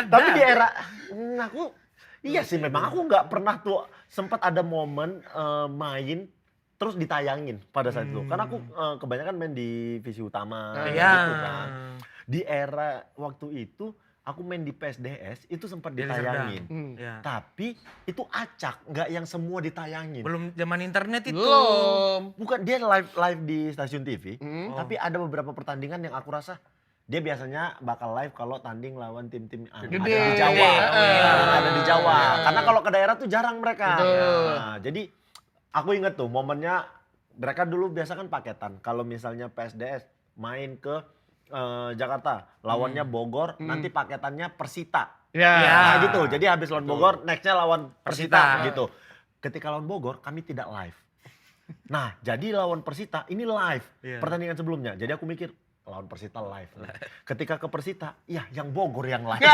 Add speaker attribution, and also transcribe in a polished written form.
Speaker 1: Tapi di era aku iya sih memang aku nggak pernah tuh sempat ada momen main terus ditayangin pada saat itu. Karena aku kebanyakan main di Visi Utama
Speaker 2: Iya.
Speaker 1: gitu kan. Di era waktu itu aku main di PSDS itu sempat
Speaker 2: Deli Serdang.
Speaker 1: ditayangin.
Speaker 2: Iya.
Speaker 1: Tapi itu acak, nggak yang semua ditayangin.
Speaker 2: Belum zaman internet itu.
Speaker 3: Belum.
Speaker 1: Bukan dia live di stasiun TV, tapi
Speaker 2: Oh.
Speaker 1: ada beberapa pertandingan yang aku rasa dia biasanya bakal live kalau tanding lawan tim-tim yang
Speaker 3: Gede.
Speaker 1: ada di Jawa.
Speaker 2: Gede, oh iya.
Speaker 1: Yang ada di Jawa. Karena kalau ke daerah tuh jarang mereka.
Speaker 3: Betul.
Speaker 1: Nah, jadi aku inget tuh momennya mereka dulu biasa kan paketan. Kalau misalnya PSDS main ke Jakarta, lawannya Bogor, nanti paketannya Persita.
Speaker 3: Ya.
Speaker 1: Nah gitu, jadi habis lawan Bogor, nextnya lawan Persita
Speaker 2: Persita.
Speaker 1: gitu. Ketika lawan Bogor, kami tidak live. Nah, jadi lawan Persita ini live
Speaker 2: Iya.
Speaker 1: pertandingan sebelumnya. Jadi aku mikir lawan Persita live. Ketika ke Persita, ya yang Bogor yang live.